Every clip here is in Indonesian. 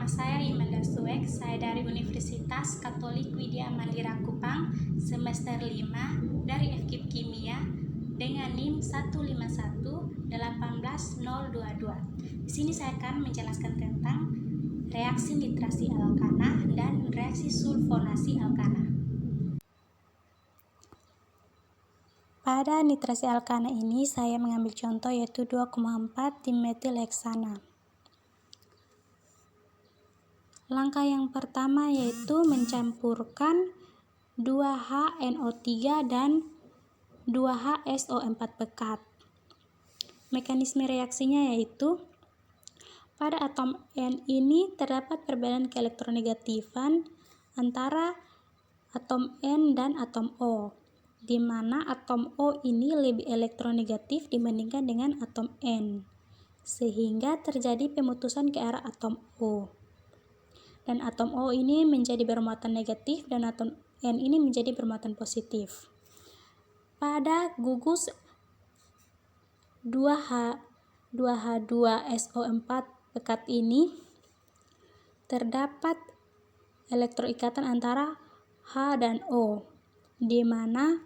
Nama saya Imelda Suek, saya dari Universitas Katolik Widya Mandira Kupang, semester 5 dari FKIP Kimia dengan NIM 151-18022. Di sini saya akan menjelaskan tentang reaksi nitrasi alkana dan reaksi sulfonasi alkana. Pada nitrasi alkana ini saya mengambil contoh yaitu 2,4 dimetilheksana. Langkah yang pertama yaitu mencampurkan 2HNO3 dan 2HSO4 pekat. Mekanisme reaksinya yaitu pada atom N ini terdapat perbedaan keelektronegatifan antara atom N dan atom O, di mana atom O ini lebih elektronegatif dibandingkan dengan atom N, sehingga terjadi pemutusan ke arah atom O. Dan atom O ini menjadi bermuatan negatif dan atom N ini menjadi bermuatan positif. Pada gugus 2H2SO4 pekat ini terdapat elektroikatan antara H dan O, di mana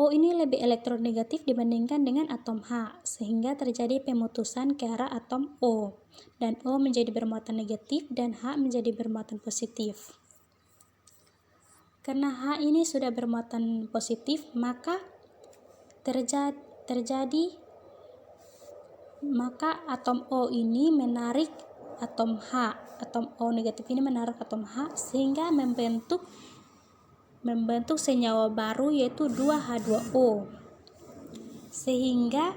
O ini lebih elektronegatif dibandingkan dengan atom H, sehingga terjadi pemutusan ke arah atom O, dan O menjadi bermuatan negatif dan H menjadi bermuatan positif. Karena H ini sudah bermuatan positif, maka maka atom O ini menarik atom H, atom O negatif ini menarik atom H, sehingga membentuk senyawa baru yaitu 2H2O, sehingga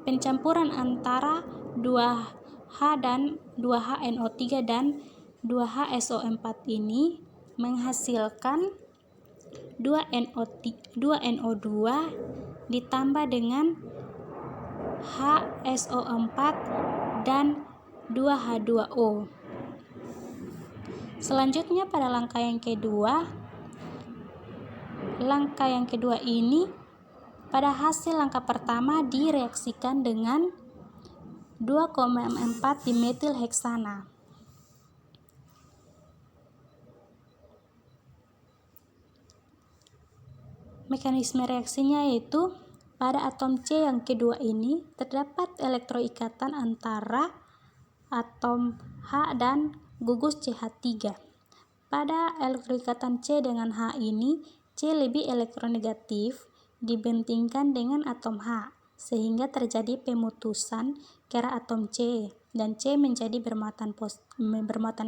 pencampuran antara 2H dan 2HNO3 dan 2HSO4 ini menghasilkan 2NO2 ditambah dengan HSO4 dan 2H2O. Selanjutnya pada langkah yang kedua ini pada hasil langkah pertama direaksikan dengan 2,4 dimetilheksana. Mekanisme reaksinya yaitu pada atom C yang kedua ini terdapat elektroikatan antara atom H dan gugus CH3. Pada elektroikatan C dengan H ini, C lebih elektronegatif dibandingkan dengan atom H, sehingga terjadi pemutusan ke arah atom C, dan C menjadi bermuatan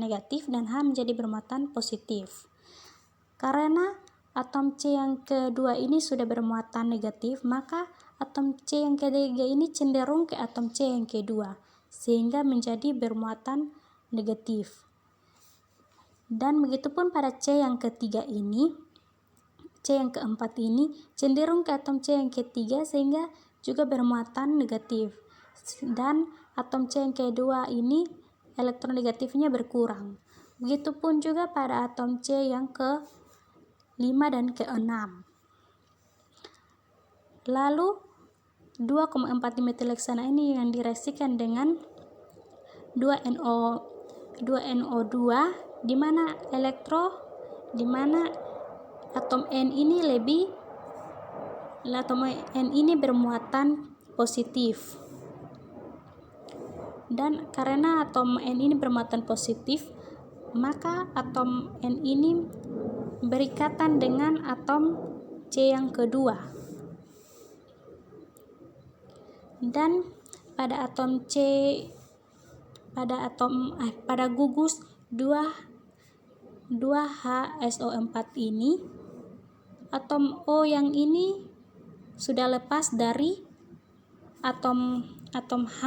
negatif dan H menjadi bermuatan positif. Karena atom C yang kedua ini sudah bermuatan negatif, maka atom C yang ketiga ini cenderung ke atom C yang kedua, sehingga menjadi bermuatan negatif. Dan begitupun pada C yang ketiga ini, C yang keempat ini cenderung ke atom C yang ketiga sehingga juga bermuatan negatif. Dan atom C yang kedua ini elektronegatifnya berkurang. Begitupun juga pada atom C yang ke-5 dan ke-6. Lalu 2,4 dimetilheksana ini yang direaksikan dengan 2NO2 di mana atom N ini bermuatan positif. Dan karena atom N ini bermuatan positif, maka atom N ini berikatan dengan atom C yang kedua. Dan pada gugus 2HSO4 ini, atom O yang ini sudah lepas dari atom H,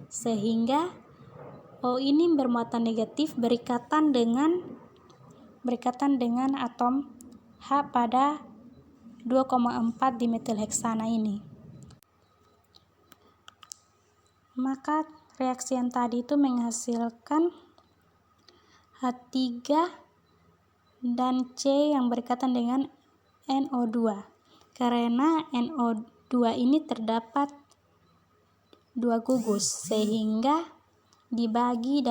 sehingga O ini bermuatan negatif berikatan dengan atom H pada 2,4 dimetilheksana ini. Maka reaksi yang tadi itu menghasilkan H3 dan C yang berikatan dengan NO2. Karena NO2 ini terdapat 2 gugus, sehingga dibagi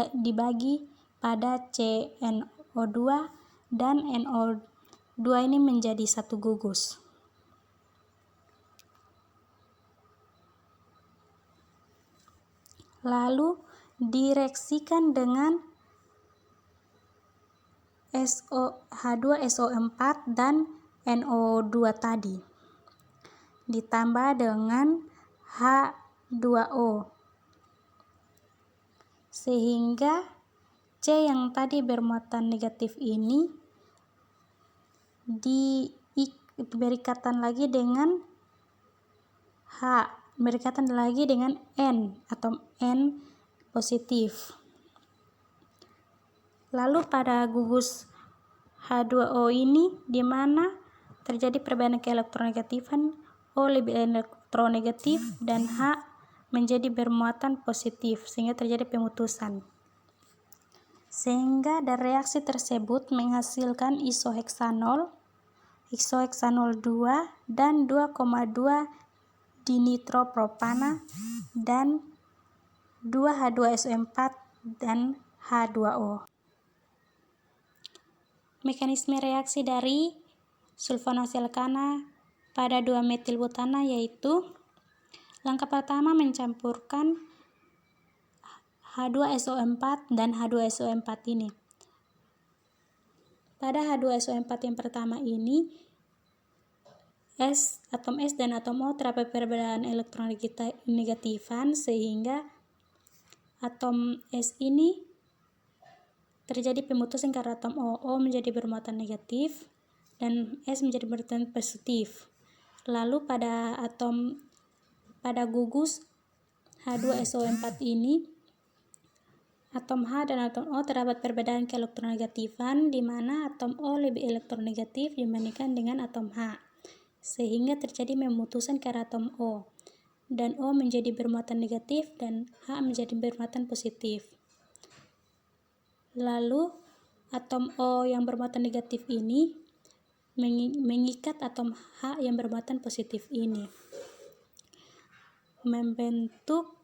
pada CnO2 dan NO2 ini menjadi 1 gugus. Lalu direaksikan dengan H2SO4 dan NO2 tadi, ditambah dengan H2O, sehingga C yang tadi bermuatan negatif ini berikatan lagi dengan N, atom N positif. Lalu pada gugus H2O ini di mana terjadi perbedaan keelektronegatifan, O lebih elektronegatif dan H menjadi bermuatan positif, sehingga terjadi pemutusan. Sehingga dari reaksi tersebut menghasilkan isoheksanol 2 dan 2,2 dinitropropana dan 2H2SO4 dan H2O. Mekanisme reaksi dari sulfonasilkana pada 2-metilbutana yaitu: langkah pertama mencampurkan H2SO4 dan H2SO4 ini. Pada H2SO4 yang pertama ini, atom S dan atom O terdapat perbedaan elektronegatifan, sehingga atom S ini terjadi pemutusan karena atom O menjadi bermuatan negatif dan S menjadi bermuatan positif. Lalu pada gugus H2SO4 ini, atom H dan atom O terdapat perbedaan keelektronegatifan, di mana atom O lebih elektronegatif dibandingkan dengan atom H, sehingga terjadi pemutusan karena atom O, dan O menjadi bermuatan negatif dan H menjadi bermuatan positif. Lalu atom O yang bermuatan negatif ini mengikat atom H yang bermuatan positif ini, membentuk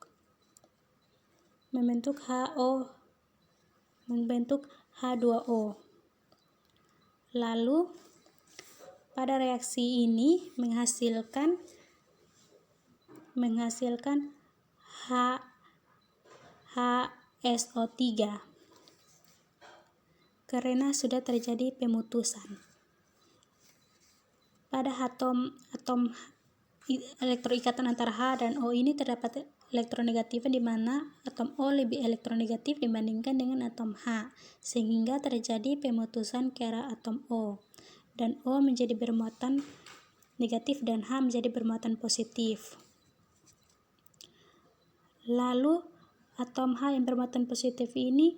H2O. Lalu pada reaksi ini menghasilkan HSO3 karena sudah terjadi pemutusan. Pada atom elektroikatan antara H dan O ini terdapat elektronegatifan, di mana atom O lebih elektronegatif dibandingkan dengan atom H, sehingga terjadi pemutusan ke arah atom O, dan O menjadi bermuatan negatif dan H menjadi bermuatan positif. Lalu atom H yang bermuatan positif ini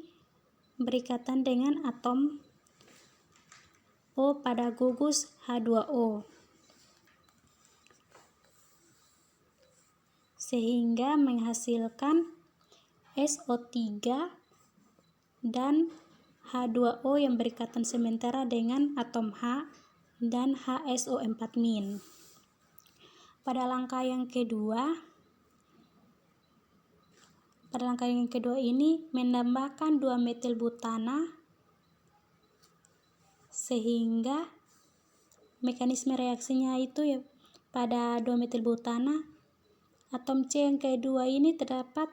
berikatan dengan atom O pada gugus H2O, sehingga menghasilkan SO3 dan H2O yang berikatan sementara dengan atom H dan HSO4-. Pada langkah yang kedua ini menambahkan 2-metilbutana, sehingga mekanisme reaksinya itu ya, pada 2-metilbutana atom C yang kedua ini terdapat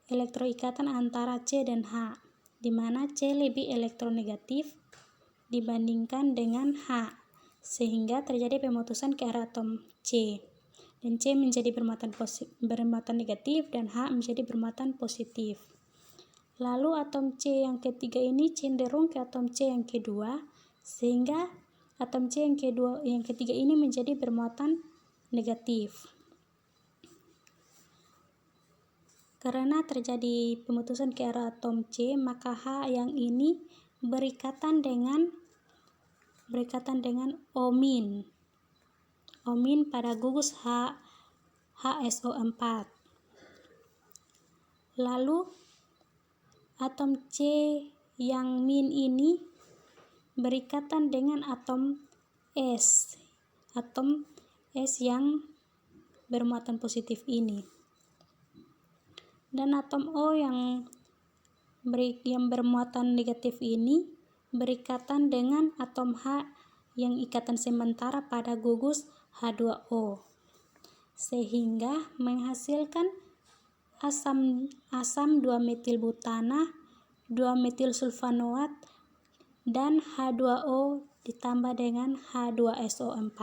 elektroikatan antara C dan H, di mana C lebih elektronegatif dibandingkan dengan H, sehingga terjadi pemutusan ke arah atom C, dan C menjadi bermuatan negatif dan H menjadi bermuatan positif. Lalu atom C yang ketiga ini cenderung ke atom C yang kedua, sehingga atom C yang ketiga ini menjadi bermuatan negatif. Karena terjadi pemutusan ke arah atom C, maka H yang ini berikatan dengan O- pada gugus HSO4. Lalu atom C yang min ini berikatan dengan atom S yang bermuatan positif ini. Dan atom O yang bermuatan negatif ini berikatan dengan atom H yang ikatan sementara pada gugus H2O, sehingga menghasilkan asam 2-metilbutana, 2-metilsulfanoat, dan H2O ditambah dengan H2SO4.